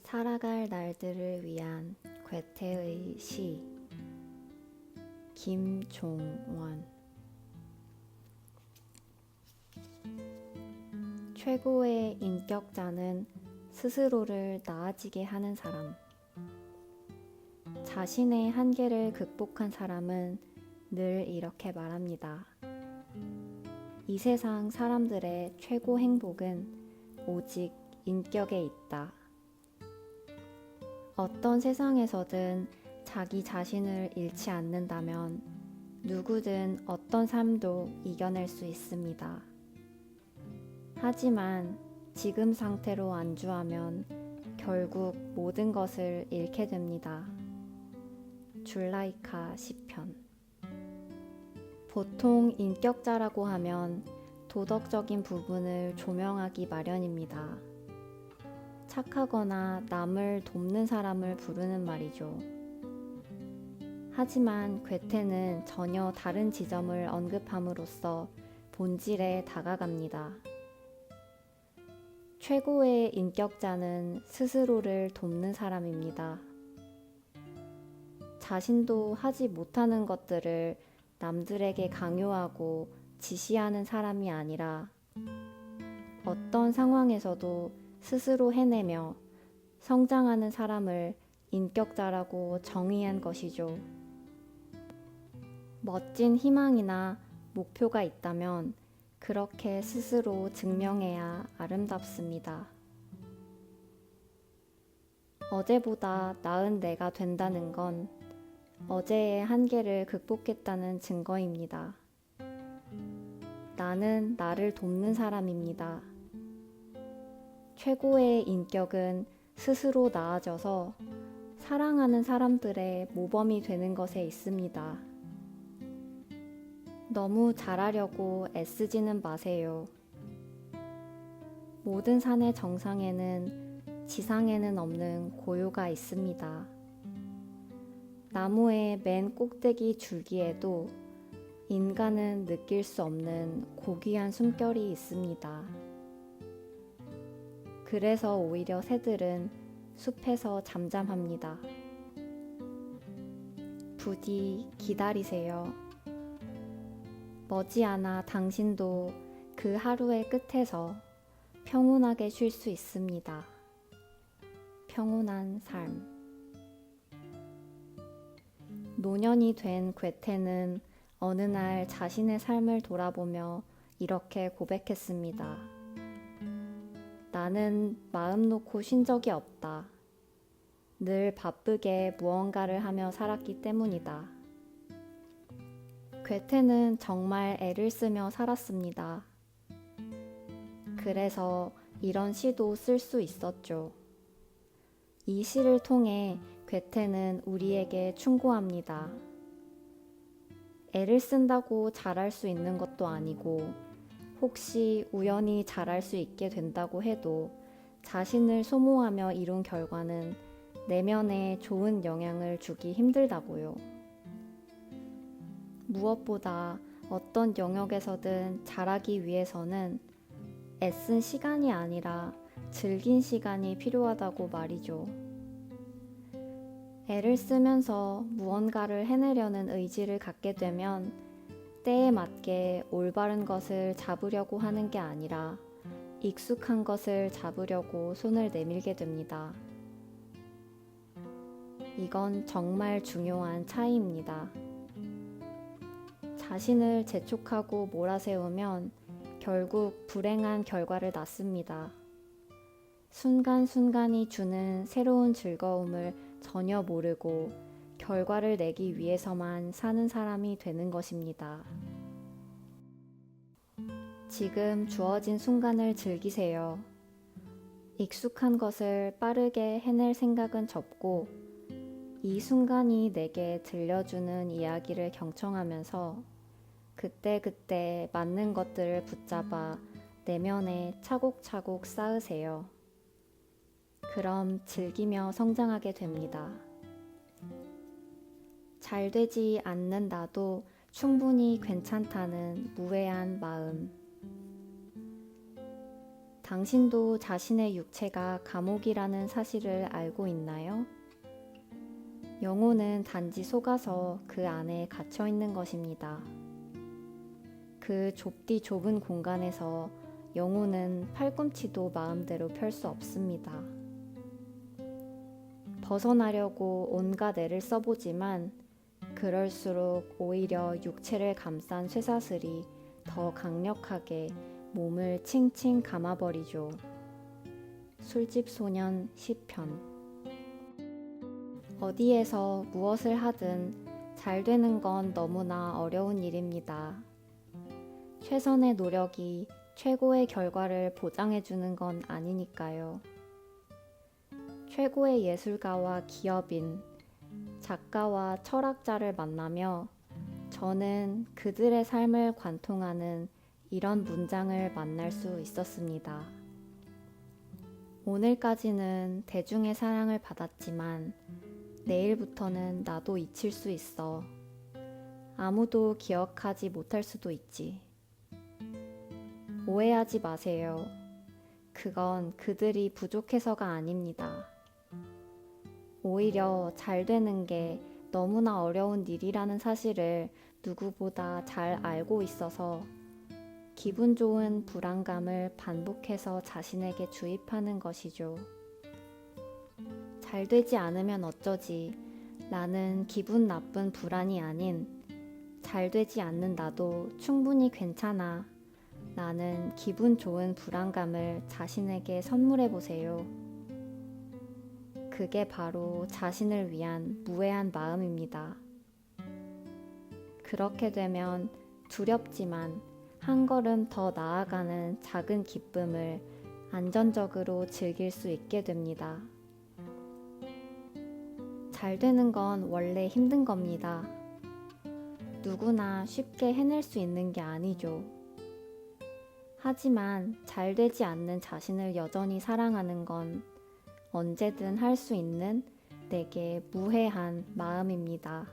살아갈 날들을 위한 괴테의 시 김종원. 최고의 인격자는 스스로를 나아지게 하는 사람. 자신의 한계를 극복한 사람은 늘 이렇게 말합니다. 이 세상 사람들의 최고 행복은 오직 인격에 있다. 어떤 세상에서든 자기 자신을 잃지 않는다면 누구든 어떤 삶도 이겨낼 수 있습니다. 하지만 지금 상태로 안주하면 결국 모든 것을 잃게 됩니다. 줄라이카 시편. 보통 인격자라고 하면 도덕적인 부분을 조명하기 마련입니다. 착하거나 남을 돕는 사람을 부르는 말이죠. 하지만 괴테는 전혀 다른 지점을 언급함으로써 본질에 다가갑니다. 최고의 인격자는 스스로를 돕는 사람입니다. 자신도 하지 못하는 것들을 남들에게 강요하고 지시하는 사람이 아니라 어떤 상황에서도 스스로 해내며 성장하는 사람을 인격자라고 정의한 것이죠. 멋진 희망이나 목표가 있다면 그렇게 스스로 증명해야 아름답습니다. 어제보다 나은 내가 된다는 건 어제의 한계를 극복했다는 증거입니다. 나는 나를 돕는 사람입니다. 최고의 인격은 스스로 나아져서 사랑하는 사람들의 모범이 되는 것에 있습니다. 너무 잘하려고 애쓰지는 마세요. 모든 산의 정상에는 지상에는 없는 고요가 있습니다. 나무의 맨 꼭대기 줄기에도 인간은 느낄 수 없는 고귀한 숨결이 있습니다. 그래서 오히려 새들은 숲에서 잠잠합니다. 부디 기다리세요. 머지않아 당신도 그 하루의 끝에서 평온하게 쉴 수 있습니다. 평온한 삶. 노년이 된 괴테는 어느 날 자신의 삶을 돌아보며 이렇게 고백했습니다. 나는 마음 놓고 쉰 적이 없다. 늘 바쁘게 무언가를 하며 살았기 때문이다. 괴테는 정말 애를 쓰며 살았습니다. 그래서 이런 시도 쓸 수 있었죠. 이 시를 통해 괴테는 우리에게 충고합니다. 애를 쓴다고 잘할 수 있는 것도 아니고 혹시 우연히 잘할 수 있게 된다고 해도 자신을 소모하며 이룬 결과는 내면에 좋은 영향을 주기 힘들다고요. 무엇보다 어떤 영역에서든 잘하기 위해서는 애쓴 시간이 아니라 즐긴 시간이 필요하다고 말이죠. 애를 쓰면서 무언가를 해내려는 의지를 갖게 되면 때에 맞게 올바른 것을 잡으려고 하는 게 아니라 익숙한 것을 잡으려고 손을 내밀게 됩니다. 이건 정말 중요한 차이입니다. 자신을 재촉하고 몰아세우면 결국 불행한 결과를 낳습니다. 순간순간이 주는 새로운 즐거움을 전혀 모르고 결과를 내기 위해서만 사는 사람이 되는 것입니다. 지금 주어진 순간을 즐기세요. 익숙한 것을 빠르게 해낼 생각은 접고 이 순간이 내게 들려주는 이야기를 경청하면서 그때그때 맞는 것들을 붙잡아 내면에 차곡차곡 쌓으세요. 그럼 즐기며 성장하게 됩니다. 잘 되지 않는 나도 충분히 괜찮다는 무해한 마음. 당신도 자신의 육체가 감옥이라는 사실을 알고 있나요? 영혼은 단지 속아서 그 안에 갇혀 있는 것입니다. 그 좁디 좁은 공간에서 영혼은 팔꿈치도 마음대로 펼 수 없습니다. 벗어나려고 온갖 애를 써보지만 그럴수록 오히려 육체를 감싼 쇠사슬이 더 강력하게 몸을 칭칭 감아버리죠. 술집 소년 시편. 어디에서 무엇을 하든 잘 되는 건 너무나 어려운 일입니다. 최선의 노력이 최고의 결과를 보장해주는 건 아니니까요. 최고의 예술가와 기업인, 작가와 철학자를 만나며 저는 그들의 삶을 관통하는 이런 문장을 만날 수 있었습니다. 오늘까지는 대중의 사랑을 받았지만 내일부터는 나도 잊힐 수 있어. 아무도 기억하지 못할 수도 있지. 오해하지 마세요. 그건 그들이 부족해서가 아닙니다. 오히려 잘 되는 게 너무나 어려운 일이라는 사실을 누구보다 잘 알고 있어서 기분 좋은 불안감을 반복해서 자신에게 주입하는 것이죠. 잘 되지 않으면 어쩌지? 나는 기분 나쁜 불안이 아닌 잘 되지 않는 나도 충분히 괜찮아. 나는 기분 좋은 불안감을 자신에게 선물해 보세요. 그게 바로 자신을 위한 무해한 마음입니다. 그렇게 되면 두렵지만 한 걸음 더 나아가는 작은 기쁨을 안전적으로 즐길 수 있게 됩니다. 잘 되는 건 원래 힘든 겁니다. 누구나 쉽게 해낼 수 있는 게 아니죠. 하지만 잘 되지 않는 자신을 여전히 사랑하는 건 언제든 할 수 있는 내게 무해한 마음입니다.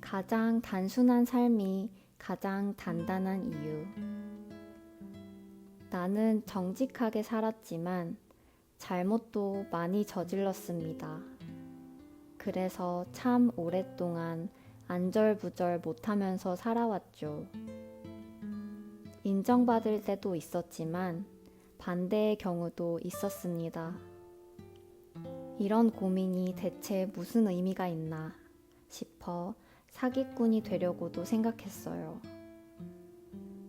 가장 단순한 삶이 가장 단단한 이유. 나는 정직하게 살았지만 잘못도 많이 저질렀습니다. 그래서 참 오랫동안 안절부절 못하면서 살아왔죠. 인정받을 때도 있었지만 반대의 경우도 있었습니다. 이런 고민이 대체 무슨 의미가 있나 싶어 사기꾼이 되려고도 생각했어요.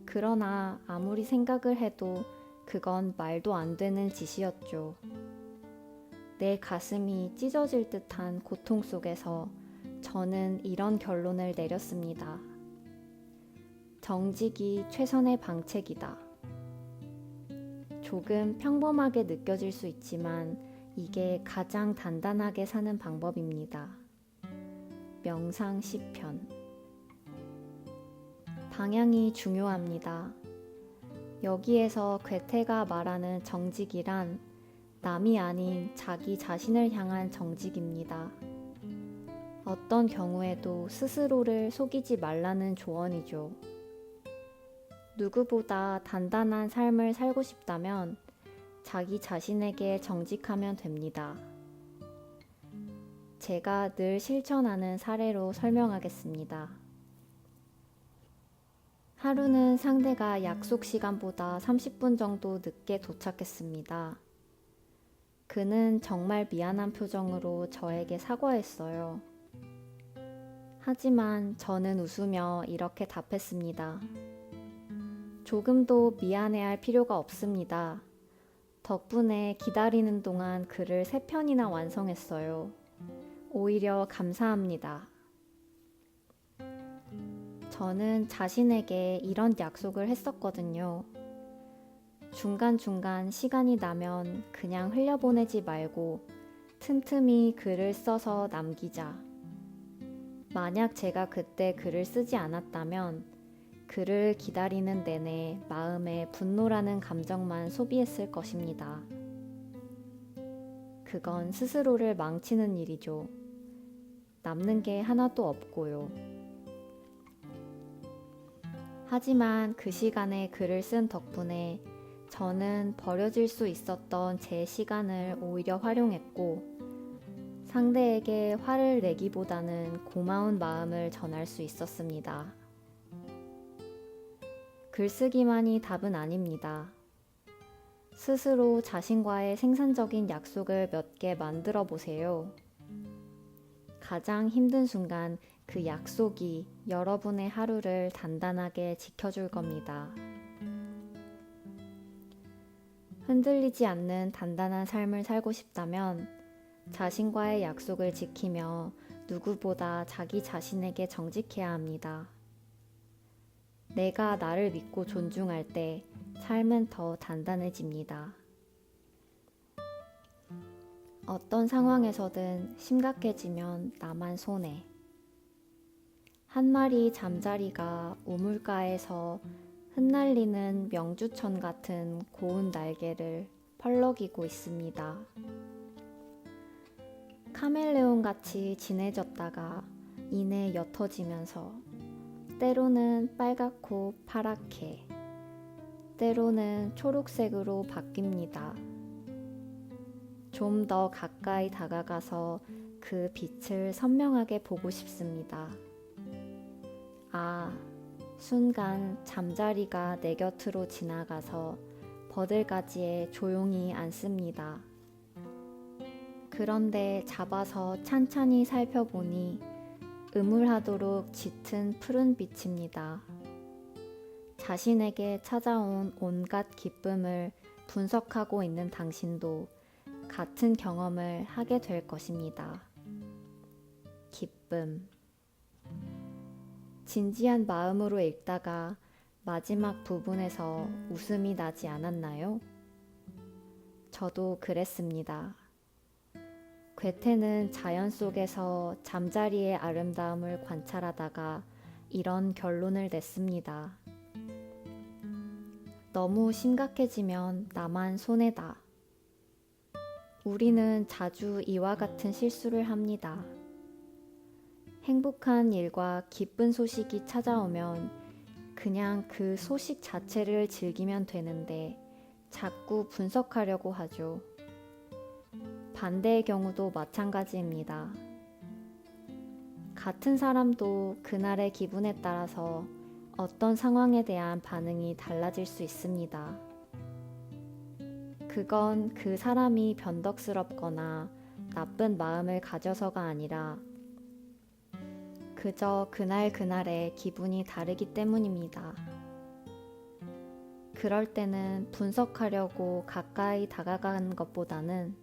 그러나 아무리 생각을 해도 그건 말도 안 되는 짓이었죠. 내 가슴이 찢어질 듯한 고통 속에서 저는 이런 결론을 내렸습니다. 정직이 최선의 방책이다. 조금 평범하게 느껴질 수 있지만 이게 가장 단단하게 사는 방법입니다. 명상 시편. 방향이 중요합니다. 여기에서 괴테가 말하는 정직이란 남이 아닌 자기 자신을 향한 정직입니다. 어떤 경우에도 스스로를 속이지 말라는 조언이죠. 누구보다 단단한 삶을 살고 싶다면 자기 자신에게 정직하면 됩니다. 제가 늘 실천하는 사례로 설명하겠습니다. 하루는 상대가 약속 시간보다 30분 정도 늦게 도착했습니다. 그는 정말 미안한 표정으로 저에게 사과했어요. 하지만 저는 웃으며 이렇게 답했습니다. 조금도 미안해할 필요가 없습니다. 덕분에 기다리는 동안 글을 3편이나 완성했어요. 오히려 감사합니다. 저는 자신에게 이런 약속을 했었거든요. 중간중간 시간이 나면 그냥 흘려보내지 말고 틈틈이 글을 써서 남기자. 만약 제가 그때 글을 쓰지 않았다면 그를 기다리는 내내 마음에 분노라는 감정만 소비했을 것입니다. 그건 스스로를 망치는 일이죠. 남는 게 하나도 없고요. 하지만 그 시간에 글을 쓴 덕분에 저는 버려질 수 있었던 제 시간을 오히려 활용했고 상대에게 화를 내기보다는 고마운 마음을 전할 수 있었습니다. 글쓰기만이 답은 아닙니다. 스스로 자신과의 생산적인 약속을 몇 개 만들어 보세요. 가장 힘든 순간 그 약속이 여러분의 하루를 단단하게 지켜줄 겁니다. 흔들리지 않는 단단한 삶을 살고 싶다면 자신과의 약속을 지키며 누구보다 자기 자신에게 정직해야 합니다. 내가 나를 믿고 존중할 때 삶은 더 단단해집니다. 어떤 상황에서든 심각해지면 나만 손해. 한 마리 잠자리가 우물가에서 흩날리는 명주천 같은 고운 날개를 펄럭이고 있습니다. 카멜레온 같이 진해졌다가 이내 옅어지면서 때로는 빨갛고 파랗게, 때로는 초록색으로 바뀝니다. 좀 더 가까이 다가가서 그 빛을 선명하게 보고 싶습니다. 아, 순간 잠자리가 내 곁으로 지나가서 버들가지에 조용히 앉습니다. 그런데 잡아서 찬찬히 살펴보니 음울하도록 짙은 푸른 빛입니다. 자신에게 찾아온 온갖 기쁨을 분석하고 있는 당신도 같은 경험을 하게 될 것입니다. 기쁨. 진지한 마음으로 읽다가 마지막 부분에서 웃음이 나지 않았나요? 저도 그랬습니다. 괴테는 자연 속에서 잠자리의 아름다움을 관찰하다가 이런 결론을 냈습니다. 너무 심각해지면 나만 손해다. 우리는 자주 이와 같은 실수를 합니다. 행복한 일과 기쁜 소식이 찾아오면 그냥 그 소식 자체를 즐기면 되는데 자꾸 분석하려고 하죠. 반대의 경우도 마찬가지입니다. 같은 사람도 그날의 기분에 따라서 어떤 상황에 대한 반응이 달라질 수 있습니다. 그건 그 사람이 변덕스럽거나 나쁜 마음을 가져서가 아니라 그저 그날의 기분이 다르기 때문입니다. 그럴 때는 분석하려고 가까이 다가가는 것보다는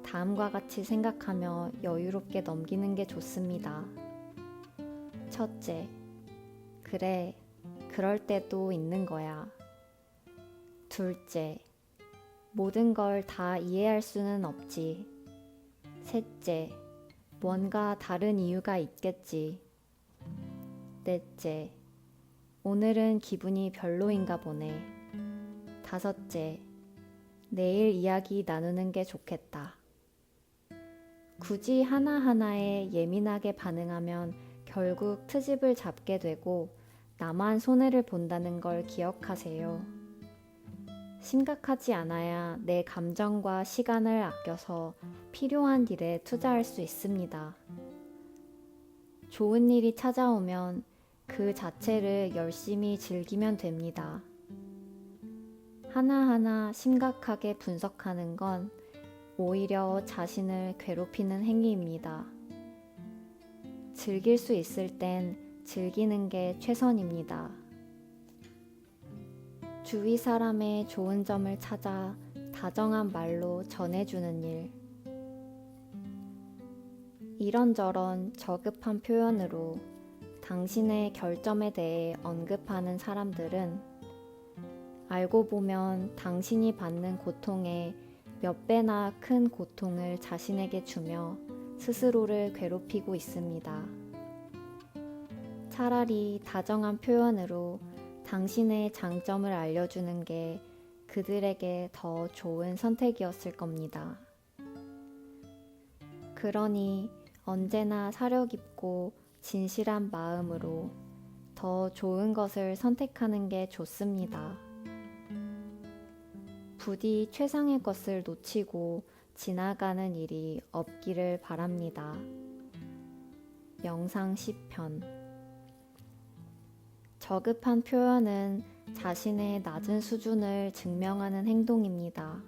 다음과 같이 생각하며 여유롭게 넘기는 게 좋습니다. 첫째, 그래, 그럴 때도 있는 거야. 둘째, 모든 걸 다 이해할 수는 없지. 셋째, 뭔가 다른 이유가 있겠지. 넷째, 오늘은 기분이 별로인가 보네. 다섯째, 내일 이야기 나누는 게 좋겠다. 굳이 하나하나에 예민하게 반응하면 결국 트집을 잡게 되고 나만 손해를 본다는 걸 기억하세요. 심각하지 않아야 내 감정과 시간을 아껴서 필요한 일에 투자할 수 있습니다. 좋은 일이 찾아오면 그 자체를 열심히 즐기면 됩니다. 하나하나 심각하게 분석하는 건 오히려 자신을 괴롭히는 행위입니다. 즐길 수 있을 땐 즐기는 게 최선입니다. 주위 사람의 좋은 점을 찾아 다정한 말로 전해주는 일. 이런저런 저급한 표현으로 당신의 결점에 대해 언급하는 사람들은 알고 보면 당신이 받는 고통의 몇 배나 큰 고통을 자신에게 주며 스스로를 괴롭히고 있습니다. 차라리 다정한 표현으로 당신의 장점을 알려주는 게 그들에게 더 좋은 선택이었을 겁니다. 그러니 언제나 사려 깊고 진실한 마음으로 더 더 좋은 것을 선택하는 게 좋습니다. 부디 최상의 것을 놓치고 지나가는 일이 없기를 바랍니다. 명상 10편. 저급한 표현은 자신의 낮은 수준을 증명하는 행동입니다.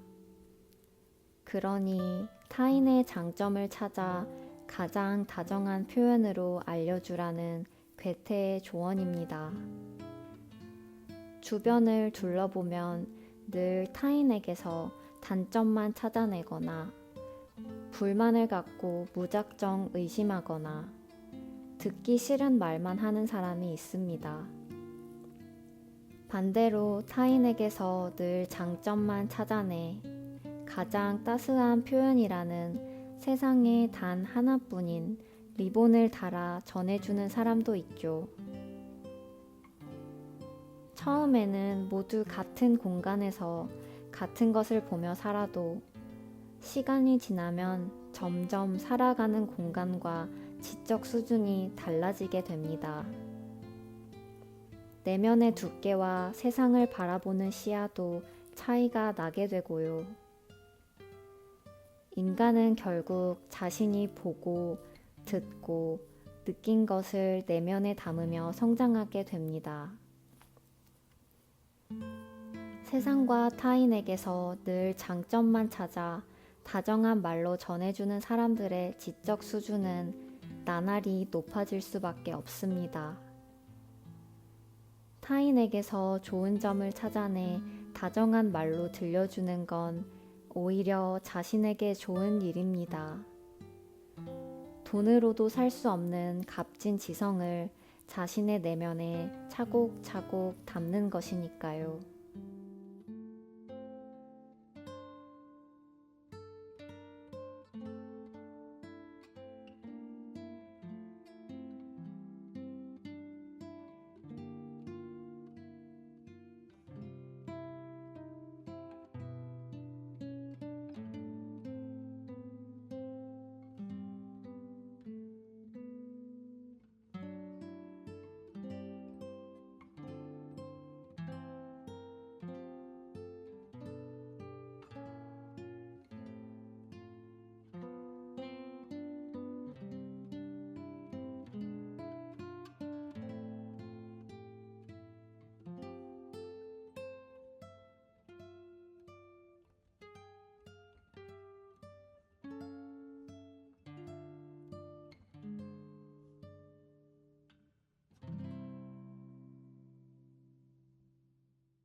그러니 타인의 장점을 찾아 가장 다정한 표현으로 알려주라는 괴테의 조언입니다. 주변을 둘러보면 늘 타인에게서 단점만 찾아내거나 불만을 갖고 무작정 의심하거나 듣기 싫은 말만 하는 사람이 있습니다. 반대로 타인에게서 늘 장점만 찾아내 가장 따스한 표현이라는 세상에 단 하나뿐인 리본을 달아 전해주는 사람도 있죠. 처음에는 모두 같은 공간에서 같은 것을 보며 살아도 시간이 지나면 점점 살아가는 공간과 지적 수준이 달라지게 됩니다. 내면의 두께와 세상을 바라보는 시야도 차이가 나게 되고요. 인간은 결국 자신이 보고, 듣고, 느낀 것을 내면에 담으며 성장하게 됩니다. 세상과 타인에게서 늘 장점만 찾아 다정한 말로 전해주는 사람들의 지적 수준은 나날이 높아질 수밖에 없습니다. 타인에게서 좋은 점을 찾아내 다정한 말로 들려주는 건 오히려 자신에게 좋은 일입니다. 돈으로도 살 수 없는 값진 지성을 자신의 내면에 차곡차곡 담는 것이니까요.